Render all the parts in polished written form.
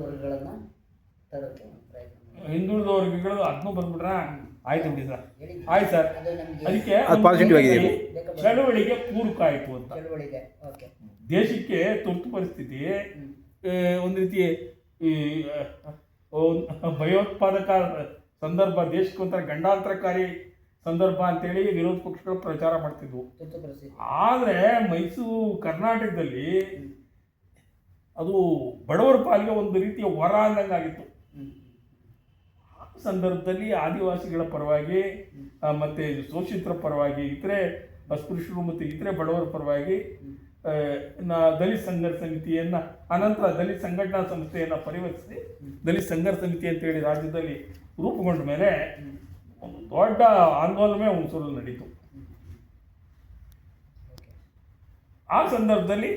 ವರ್ಗಗಳನ್ನು ತರೋಕ್ಕೆ ಪ್ರಯತ್ನ ಹಿಂದುಳಿದ ವರ್ಗಗಳು ಅದನ್ನೂ ಬಂದ್ಬಿಟ್ರೆ ಆಯ್ತು ಬಿಡಿ ಸರ್, ಆಯ್ತು ಸರ್. ಅದಕ್ಕೆ ಪಾಸಿಟಿವ್ ಆಗಿದೆ, ಚಳುವಳಿಗೆ ಪೂರಕ ಆಯಿತು ಅಂತ. ಚಳುವಳಿಗೆ ಓಕೆ. ದೇಶಕ್ಕೆ ತುರ್ತು ಪರಿಸ್ಥಿತಿ ಒಂದು ರೀತಿ ಈ ಭಯೋತ್ಪಾದಕ ಸಂದರ್ಭ, ದೇಶಕ್ಕೆ ಒಂಥರ ಗಂಡಾಂತರಕಾರಿ ಸಂದರ್ಭ ಅಂತೇಳಿ ವಿರೋಧ ಪಕ್ಷಗಳು ಪ್ರಚಾರ ಮಾಡ್ತಿದ್ವು. ಆದರೆ ಮೈಸೂರು ಕರ್ನಾಟಕದಲ್ಲಿ ಅದು ಬಡವರ ಪಾಲಿಗೆ ಒಂದು ರೀತಿಯ ವರ ಅಂದಂಗಾಗಿತ್ತು. ಆ ಸಂದರ್ಭದಲ್ಲಿ ಆದಿವಾಸಿಗಳ ಪರವಾಗಿ ಮತ್ತು ಶೋಷಿತರ ಪರವಾಗಿ, ಇತರೆ ಅಸ್ಪೃಶ್ಯರು ಮತ್ತು ಇತರೆ ಬಡವರ ಪರವಾಗಿ ದಲಿತ ಸಂಘರ್ಷ ಸಮಿತಿಯನ್ನು, ಅನಂತರ ದಲಿತ ಸಂಘಟನಾ ಸಂಸ್ಥೆಯನ್ನು ಪರಿವರ್ತಿಸಿ ದಲಿತ ಸಂಘರ್ಷ ಸಮಿತಿ ಅಂತೇಳಿ ರಾಜ್ಯದಲ್ಲಿ ರೂಪುಗೊಂಡ ಮೇಲೆ ಒಂದು ದೊಡ್ಡ ಆಂದೋಲನವೇ ಹುಣಸೂರಲ್ಲಿ ನಡೀತು. ಆ ಸಂದರ್ಭದಲ್ಲಿ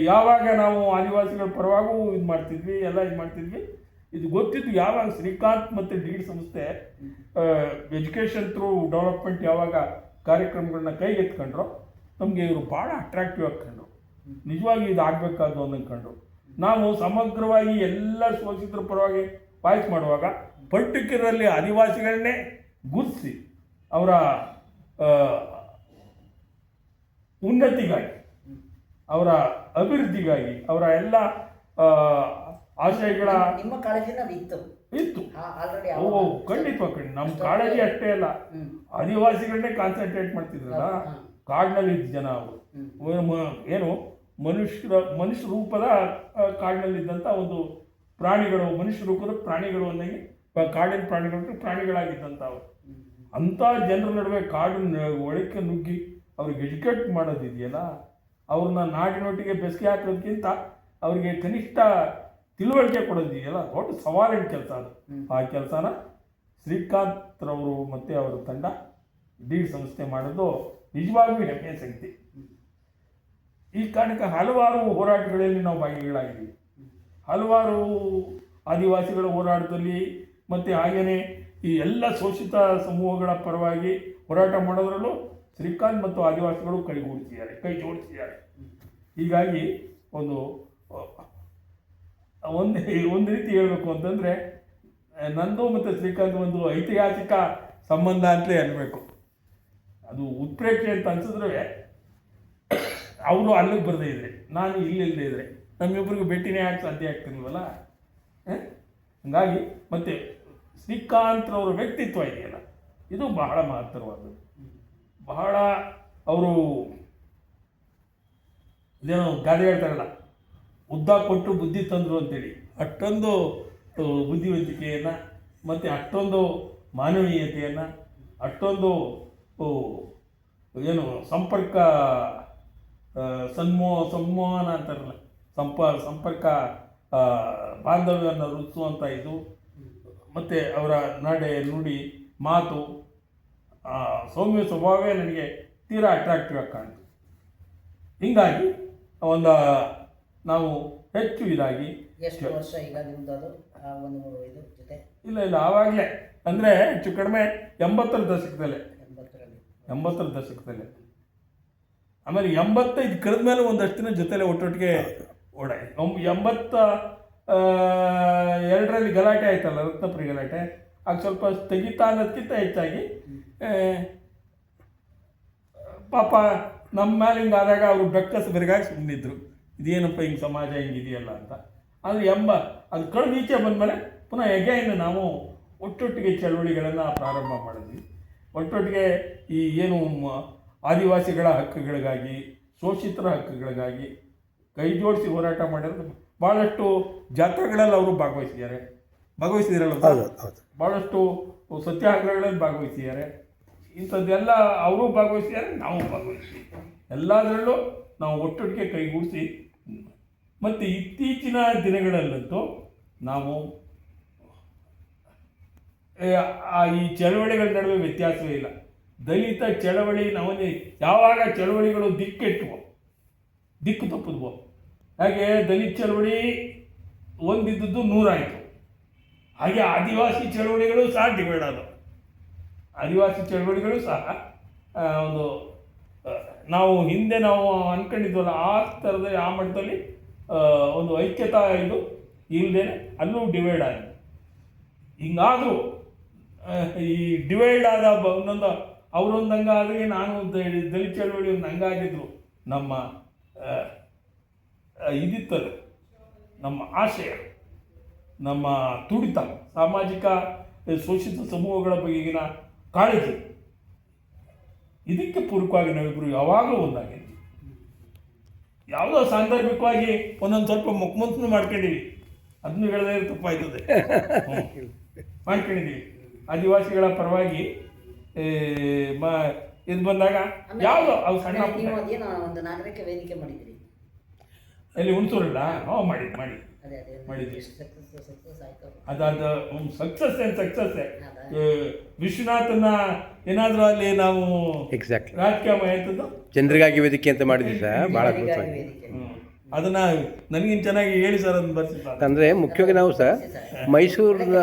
ಯಾವಾಗ ನಾವು ಆದಿವಾಸಿಗಳ ಪರವಾಗೂ ಇದು ಮಾಡ್ತಿದ್ವಿ, ಎಲ್ಲ ಇದು ಮಾಡ್ತಿದ್ವಿ. ಇದು ಗೊತ್ತಿದ್ದು ಯಾವಾಗ ಶ್ರೀಕಾಂತ್ ಮತ್ತು ಡೀಡ್ ಸಂಸ್ಥೆ ಎಜುಕೇಷನ್ ಥ್ರೂ ಡೆವಲಪ್ಮೆಂಟ್ ಯಾವಾಗ ಕಾರ್ಯಕ್ರಮಗಳನ್ನ ಕೈಗೆತ್ಕೊಂಡ್ರು, ನಮಗೆ ಇವರು ಭಾಳ ಅಟ್ರಾಕ್ಟಿವ್ ಆಗ್ಕೊಂಡ್ರು. ನಿಜವಾಗಿ ಇದು ಆಗಬೇಕಾದ್ದು ಅಂದ್ಕೊಂಡ್ರು. ನಾವು ಸಮಗ್ರವಾಗಿ ಎಲ್ಲ ಶೋಷಿತರ ಪರವಾಗಿ ವಾಯ್ಸ್ ಮಾಡುವಾಗ ಪರ್ಟಿಕ್ಯುಲರ್ಲಿ ಆದಿವಾಸಿಗಳನ್ನೇ ಗುರುತಿಸಿ ಅವರ ಉನ್ನತಿಗಾಗಿ, ಅವರ ಅಭಿವೃದ್ಧಿಗಾಗಿ, ಅವರ ಎಲ್ಲ ಆಶಯಗಳ ನಿಮ್ಮ ಕಾಳಜಿನ ಇತ್ತು. ಖಂಡಿತವಾಗಿ ನಮ್ಮ ಕಾಳಜಿ ಅಷ್ಟೇ ಅಲ್ಲ, ಆದಿವಾಸಿಗಳನ್ನೇ ಕಾನ್ಸಂಟ್ರೇಟ್ ಮಾಡ್ತಿದ್ರಲ್ಲ. ಕಾಡಿನಲ್ಲಿದ್ದ ಜನ ಅವರು ಏನು ಮನುಷ್ಯ ರೂಪದ ಕಾಡಿನಲ್ಲಿದ್ದಂಥ ಒಂದು ಪ್ರಾಣಿಗಳು, ಮನುಷ್ಯ ರೂಪದ ಪ್ರಾಣಿಗಳು ಅನ್ನಂಗೆ ಕಾಡಿನ ಪ್ರಾಣಿಗಳಾಗಿದ್ದಂಥವು. ಅಂಥ ಜನರ ನಡುವೆ ಕಾಡಿನ ಒಳಕ್ಕೆ ನುಗ್ಗಿ ಅವ್ರಿಗೆ ಎಜುಕೇಟ್ ಮಾಡೋದಿದೆಯಲ್ಲ, ಅವ್ರನ್ನ ನಾಡಿನೊಟ್ಟಿಗೆ ಬೆಸಗೆ ಹಾಕೋದಕ್ಕಿಂತ ಅವರಿಗೆ ಕನಿಷ್ಠ ತಿಳುವಳಿಕೆ ಕೊಡೋದಿದೆಯಲ್ಲ, ದೊಡ್ಡ ಸವಾಲಿನ ಕೆಲಸ ಅದು. ಆ ಕೆಲಸನ ಶ್ರೀಕಾಂತ್ರವರು ಮತ್ತು ಅವರ ತಂಡ ಡೀಡ್ ಸಂಸ್ಥೆ ಮಾಡೋದು ನಿಜವಾಗ್ಲೂ ಹೆಮ್ಮೆಯ ಸಂಗತಿ. ಈ ಕಾರಣಕ್ಕೆ ಹಲವಾರು ಹೋರಾಟಗಳಲ್ಲಿ ನಾವು ಭಾಗಿಗಳಾಗಿದ್ದೀವಿ. ಹಲವಾರು ಆದಿವಾಸಿಗಳ ಹೋರಾಟದಲ್ಲಿ ಮತ್ತು ಹಾಗೆಯೇ ಈ ಎಲ್ಲ ಶೋಷಿತ ಸಮೂಹಗಳ ಪರವಾಗಿ ಹೋರಾಟ ಮಾಡೋದ್ರಲ್ಲೂ ಶ್ರೀಕಾಂತ್ ಮತ್ತು ಆದಿವಾಸಿಗಳು ಕೈ ಜೋಡಿಸಿದ್ದಾರೆ. ಹೀಗಾಗಿ ಒಂದು ರೀತಿ ಹೇಳಬೇಕು ಅಂತಂದರೆ, ನಂದು ಮತ್ತು ಶ್ರೀಕಾಂತ್ ಒಂದು ಐತಿಹಾಸಿಕ ಸಂಬಂಧ ಅಂತಲೇ ಅನ್ಬೇಕು. ಅದು ಉತ್ಪ್ರೇಕ್ಷೆ ಅಂತ ಅನ್ಸಿದ್ರೆ ಅವರು ಅಲ್ಲಿಗೆ ಬರದೇ ಇದ್ರೆ, ನಾನು ಇಲ್ಲಿಲ್ಲದೆ ಇದ್ದರೆ ನಮ್ಮಿಬ್ಬರಿಗೂ ಭೇಟಿನೇ ಆಗಿ ಸಾಧ್ಯ ಆಗ್ತಿಲ್ವಲ್ಲ. ಹಂಗಾಗಿ ಮತ್ತು ಶ್ರೀಕಾಂತ್ರವ್ರ ವ್ಯಕ್ತಿತ್ವ ಇದೆಯಲ್ಲ, ಇದು ಬಹಳ ಮಹತ್ತರವಾದದ್ದು. ಬಹಳ ಅವರು ಇದೇನೋ ಗಾದೆ ಹೇಳ್ತಾರಲ್ಲ, ಉದ್ದ ಕೊಟ್ಟು ಬುದ್ಧಿ ತಂದರು ಅಂತೇಳಿ, ಅಷ್ಟೊಂದು ಬುದ್ಧಿವಂತಿಕೆಯನ್ನು ಮತ್ತು ಅಷ್ಟೊಂದು ಮಾನವೀಯತೆಯನ್ನು, ಅಷ್ಟೊಂದು ಏನು ಸಂಪರ್ಕ ಸಂವಹನ ಅಂತಾರಲ್ಲ, ಸಂಪರ್ಕ ಬಾಂಧವ್ಯವನ್ನು ರೂಪಿಸುವಂಥ ಇದು, ಮತ್ತು ಅವರ ನಡೆ ನುಡಿ ಮಾತು ಸೌಮ್ಯ ಸ್ವಭಾವವೇ ನನಗೆ ತೀರಾ ಅಟ್ರಾಕ್ಟಿವ್ ಆಗಿ ಕಾಣ್ತು. ಹೀಗಾಗಿ ನಾವು ಹೆಚ್ಚು ಇದಾಗಿ ಎಷ್ಟು ವರ್ಷ ಈಗ ನಿಮ್ಮದು ಅದು ಒಂದು ಇದು ಜೊತೆ? ಇಲ್ಲ ಆವಾಗಲೇ ಅಂದರೆ ಹೆಚ್ಚು ಕಡಿಮೆ 80ರ ದಶಕದಲ್ಲೇ. ಆಮೇಲೆ 85 ಕಳೆದ ಮೇಲೆ ಒಂದಷ್ಟು ದಿನ ಜೊತೆಲೆ ಒಟ್ಟೊಟ್ಟಿಗೆ ಓಡಾಡಿ. 82ರಲ್ಲಿ ಗಲಾಟೆ ಆಯ್ತಲ್ಲ, ರತ್ನಪುರಿ ಗಲಾಟೆ. ಆಗ ಸ್ವಲ್ಪ ಸ್ಥಗಿತ ಅನ್ನೋದಕ್ಕಿಂತ ಹೆಚ್ಚಾಗಿ ಪಾಪ ನಮ್ಮ ಮೇಲೆ ಹಿಂಗಾದಾಗ ಅವರು ಬೆಕ್ಕಸ್ ಬೆರಗಾಗಿ ಸುಮ್ಮನಿದ್ರು, ಇದೇನಪ್ಪ ಹಿಂಗೆ ಸಮಾಜ ಹಿಂಗಿದೆಯಲ್ಲ ಅಂತ. ಆದರೆ ಅದು ಕಳೆದ ಈಚೆ ಬಂದಮೇಲೆ ಪುನಃ ಎಗೈನ್ ನಾವು ಒಟ್ಟೊಟ್ಟಿಗೆ ಚಳವಳಿಗಳನ್ನು ಪ್ರಾರಂಭ ಮಾಡಿದ್ವಿ. ಒಟ್ಟೊಟ್ಟಿಗೆ ಈ ಏನು ಆದಿವಾಸಿಗಳ ಹಕ್ಕುಗಳಿಗಾಗಿ, ಶೋಷಿತರ ಹಕ್ಕುಗಳಿಗಾಗಿ ಕೈ ಜೋಡಿಸಿ ಹೋರಾಟ ಮಾಡಿರೋದು. ಭಾಳಷ್ಟು ಜಾತ್ರೆಗಳಲ್ಲಿ ಅವರು ಭಾಗವಹಿಸಿದಾರಲ್ಲ, ಭಾಳಷ್ಟು ಸತ್ಯಾಗ್ರಹಗಳಲ್ಲಿ ಭಾಗವಹಿಸಿದ್ದಾರೆ. ಇಂಥದ್ದೆಲ್ಲ ಅವರು ಭಾಗವಹಿಸಿದ್ದಾರೆ, ನಾವು ಭಾಗವಹಿಸಿ ಎಲ್ಲದರಲ್ಲೂ ನಾವು ಒಟ್ಟೊಟ್ಟಿಗೆ ಕೈಗೂಡಿಸಿ. ಮತ್ತು ಇತ್ತೀಚಿನ ದಿನಗಳಲ್ಲಂತೂ ನಾವು ಈ ಚಳವಳಿಗಳ ನಡುವೆ ವ್ಯತ್ಯಾಸವೇ ಇಲ್ಲ. ದಲಿತ ಚಳವಳಿ ಯಾವಾಗ ಚಳವಳಿಗಳು ದಿಕ್ಕು ತಪ್ಪಿದ್ವು, ಹಾಗೆ ದಲಿತ ಚಳವಳಿ ಒಂದಿದ್ದದ್ದು 100 ಆಯಿತು. ಹಾಗೆ ಆದಿವಾಸಿ ಚಳವಳಿಗಳು ಸಹ ಡಿವೈಡ್ ಆದವು. ಆದಿವಾಸಿ ಚಳವಳಿಗಳು ಸಹ ನಾವು ಹಿಂದೆ ಅಂದ್ಕೊಂಡಿದ್ವಲ್ಲ, ಆ ಥರದ ಆ ಮಟ್ಟದಲ್ಲಿ ಒಂದು ಐಕ್ಯತಾ ಇದು ಇಲ್ಲದೆ ಅಲ್ಲೂ ಡಿವೈಡ್ ಆಗಿದೆ. ಹಿಂಗಾದರೂ ಈ ಡಿವೈಡ್ ಆದ ಒಂದೊಂದು ಅವರೊಂದು ಅಂಗ ಆದರೆ ನಾನು ದಲಿತ ಚಳವಳಿ ಒಂದು ಅಂಗ ಆಗಿದ್ರು. ನಮ್ಮ ಇದಿತ್ತಲ್ಲ, ನಮ್ಮ ಆಶಯ, ನಮ್ಮ ತುಡಿತ, ಸಾಮಾಜಿಕ ಶೋಷಿತ ಸಮೂಹಗಳ ಬಗೆಗಿನ ಕಾಳಜಿ, ಇದಕ್ಕೆ ಪೂರಕವಾಗಿ ನಾವಿಬ್ಬರು ಯಾವಾಗಲೂ ಒಂದಾಗಿದ್ವಿ. ಯಾವುದೋ ಸಾಂದರ್ಭಿಕವಾಗಿ ಒಂದೊಂದು ಸ್ವಲ್ಪ ಮುಖ್ಯಮಂತ್ರಿನೂ ಮಾಡ್ಕೊಂಡಿವಿ, ಅದನ್ನು ಹೇಳದೇ ತಪ್ಪಾಯ್ತದೆ. ಮಾಡ್ಕೊಂಡಿದ್ದೀವಿ ಆದಿವಾಸಿಗಳ ಪರವಾಗಿ ಇದು ಬಂದಾಗ ಯಾವುದೋ ಅವು ಸಣ್ಣ ಒಂದು ನಾಗರಿಕ ವೇದಿಕೆ ಮಾಡಿದ್ರಿ ಅಲ್ಲಿ ಹುಣಸೂರಲ್ಲ. ಮಾಡಿ ಮಾಡಿದ್ವಿ. ಅದಾದ ಸಕ್ಸಸ್ ವಿಶ್ವನಾಥನ ಏನಾದರೂ ಅಲ್ಲಿ ನಾವು ಎಕ್ಸಾಕ್ಟ್ಲಿ ರಾಜಕೀಯ ಆಯ್ತದ್ದು ಜನರಿಗಾಗಿ ವೇದಿಕೆ ಅಂತ ಮಾಡಿದ್ವಿ ಸರ್. ಭಾಳ ಅದನ್ನ ನನಗಿನ್ ಚೆನ್ನಾಗಿ ಹೇಳಿ ಸರ್, ಅದನ್ನು ಬರ್ಸಿದ್ದಾರೆ. ಅಂದರೆ ಮುಖ್ಯವಾಗಿ ನಾವು ಸರ್ ಮೈಸೂರಿನ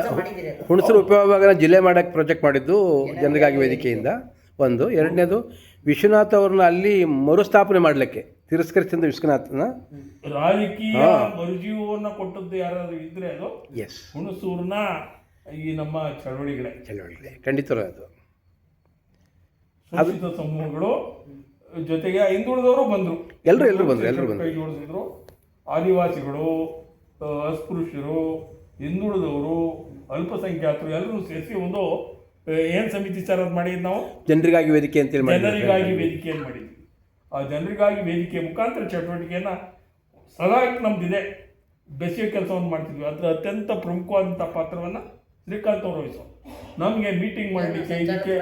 ಹುಣಸೂರು ಉಪವಿಭಾಗನ ಜಿಲ್ಲೆ ಮಾಡೋಕ್ಕೆ ಪ್ರಾಜೆಕ್ಟ್ ಮಾಡಿದ್ದು ಜನರಿಗಾಗಿ ವೇದಿಕೆಯಿಂದ ಒಂದು. ಎರಡನೇದು ವಿಶ್ವನಾಥ್ ಅವ್ರನ್ನ ಅಲ್ಲಿ ಮರುಸ್ಥಾಪನೆ ಮಾಡಲಿಕ್ಕೆ ತಿರಸ್ಕರಿಸಿದ ವಿಶ್ವನಾಥನ ರಾಜಕೀಯ ಮರುಜೀವವನ್ನು ಕೊಟ್ಟದ್ದು ಯಾರಾದ್ರೂ ಇದ್ರೆ ಅದು ಎಸ್ ಹುಣಸೂರಿನ ಈ ನಮ್ಮ ಚಳವಳಿಗಳೇ ಖಂಡಿತರು. ಅದು ಶೋಷಿತ ಸಮೂಹಗಳು ಜೊತೆಗೆ ಹಿಂದುಳಿದವರು ಬಂದರು, ಎಲ್ಲರೂ ಬಂದರು. ಕೈ ಜೋಡಿಸಿದ್ರು. ಆದಿವಾಸಿಗಳು, ಅಸ್ಪೃಶ್ಯರು, ಹಿಂದುಳಿದವರು, ಅಲ್ಪಸಂಖ್ಯಾತರು ಎಲ್ಲರೂ ಸೇರಿಸಿ ಒಂದು ಏನು ಸಮಿತಿ ಸರ್ ಅದು ಮಾಡಿದ್ದು ನಾವು ಜನರಿಗಾಗಿ ವೇದಿಕೆ ಅಂತೇಳಿ ಜನರಿಗಾಗಿ ವೇದಿಕೆಯನ್ನು ಮಾಡಿದ್ವಿ. ಆ ಜನರಿಗಾಗಿ ವೇದಿಕೆ ಮುಖಾಂತರ ಚಟುವಟಿಕೆಯನ್ನು ಸದಾ ನಮ್ದಿದೆ. ಬೆಸೆಯೋ ಕೆಲಸವನ್ನು ಮಾಡ್ತಿದ್ವಿ. ಅದರ ಅತ್ಯಂತ ಪ್ರಮುಖವಾದಂಥ ಪಾತ್ರವನ್ನು ಶ್ರೀಕಾಂತ್ ಅವರು ವಹಿಸೋ. ನಮಗೆ ಮೀಟಿಂಗ್ ಮಾಡಲಿಕ್ಕೆ ಇದಕ್ಕೆ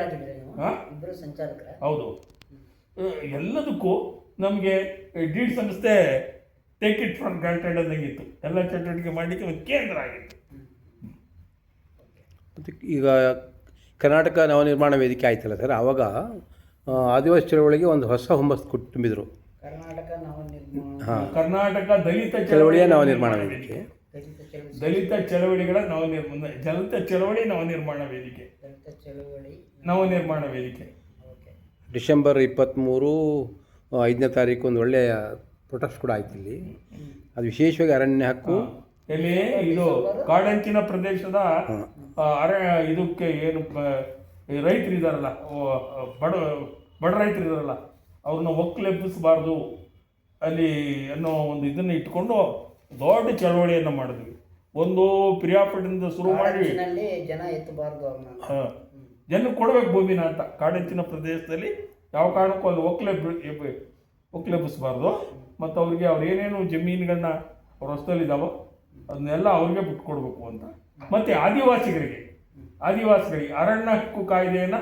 ಹೌದು ಎಲ್ಲದಕ್ಕೂ ನಮಗೆ ಡೀಡ್ ಸಂಸ್ಥೆ ಟೇಕ್ ಇಟ್ ಫಾರ್ ಗ್ರಾಂಟೆಡ್ ಅಂದಂಗಿತ್ತು. ಎಲ್ಲ ಚಟುವಟಿಕೆ ಮಾಡಲಿಕ್ಕೆ ಒಂದು ಕೇಂದ್ರ ಆಗಿತ್ತು. ಈಗ ಕರ್ನಾಟಕ ನವನಿರ್ಮಾಣ ವೇದಿಕೆ ಆಯ್ತಲ್ಲ ಸರ್, ಆವಾಗ ಆದಿವಾಸಿ ಚಳವಳಿಗೆ ಒಂದು ಹೊಸ ಹುಮ್ಮಸ್ಸು ತುಂಬಿದರು. ಕರ್ನಾಟಕ ದಲಿತ ಚಳವಳಿಯ ನವನಿರ್ಮಾಣ ವೇದಿಕೆ, ದಲಿತ ಚಳವಳಿಗಳ ದಲಿತ ಚಳವಳಿ ನವನಿರ್ಮಾಣ ವೇದಿಕೆ, ನವನಿರ್ಮಾಣ ವೇದಿಕೆ. ಡಿಸೆಂಬರ್ 23, 5ನೇ ತಾರೀಕು ಒಂದು ಒಳ್ಳೆಯ ಪ್ರೊಟೆಸ್ಟ್ ಕೂಡ ಆಯ್ತು ಇಲ್ಲಿ. ಅದು ವಿಶೇಷವಾಗಿ ಅರಣ್ಯ ಹಕ್ಕು ಎಲ್ಲಿ ಇದು ಕಾಡಂಚಿನ ಪ್ರದೇಶದ ಇದಕ್ಕೆ ಏನು ರೈತರು ಇದ್ದಾರಲ್ಲ, ಬಡ ರೈತರು ಇದ್ದಾರಲ್ಲ, ಅವ್ರನ್ನ ಒಕ್ಕಲೆಬ್ಬಿಸಬಾರ್ದು ಅಲ್ಲಿ ಅನ್ನೋ ಒಂದು ಇದನ್ನು ಇಟ್ಕೊಂಡು ದೊಡ್ಡ ಚಳವಳಿಯನ್ನು ಮಾಡಿದ್ವಿ. ಒಂದು ಪಿರಿಯಾಪಟ್ಟಣದಿಂದ ಶುರು ಮಾಡಿ ಜನ ಎತ್ತಬಾರ್ದು, ಜನಕ್ಕೆ ಕೊಡಬೇಕು ಭೂಮಿನ ಅಂತ. ಕಾಡಂಚಿನ ಪ್ರದೇಶದಲ್ಲಿ ಯಾವ ಕಾರಣಕ್ಕೂ ಅಲ್ಲಿ ಒಕ್ಕಲೆಬ್ಬಿಸಬಾರ್ದು. ಮತ್ತು ಅವ್ರಿಗೆ ಅವ್ರು ಏನೇನು ಜಮೀನುಗಳನ್ನ ಅವ್ರ ಹೊಸದಲ್ಲಿದ್ದಾವೋ ಅದನ್ನೆಲ್ಲ ಅವ್ರಿಗೆ ಬಿಟ್ಟು ಕೊಡಬೇಕು ಅಂತ. ಮತ್ತು ಆದಿವಾಸಿಗಳಿಗೆ ಅರಣ್ಯ ಹಕ್ಕು ಕಾಯ್ದೆಯನ್ನು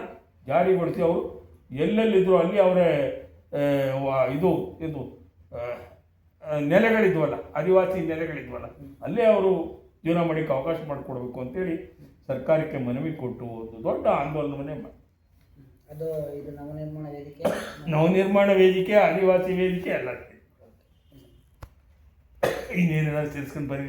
ಜಾರಿಗೊಳಿಸಿ ಅವರು ಎಲ್ಲೆಲ್ಲಿದ್ದರು ಅಲ್ಲಿ ಅವರೇ ಇದು ನೆಲೆಗಳಿದ್ವಲ್ಲ, ಆದಿವಾಸಿ ನೆಲೆಗಳಿದ್ವಲ್ಲ, ಅಲ್ಲೇ ಅವರು ಜೀವನ ಮಾಡೋಕ್ಕೆ ಅವಕಾಶ ಮಾಡಿಕೊಡ್ಬೇಕು ಅಂತೇಳಿ ಸರ್ಕಾರಕ್ಕೆ ಮನವಿ ಕೊಟ್ಟು ಒಂದು ದೊಡ್ಡ ಆಂದೋಲನವನ್ನೇ ಮಾಡಿ. ಅದು ಇದು ನವನಿರ್ಮಾಣ ವೇದಿಕೆ ಆದಿವಾಸಿ ವೇದಿಕೆ ಎಲ್ಲ ಇನ್ನೇನೆಲ್ಲ ಸೇರಿಸ್ಕೊಂಡು ಬರೀ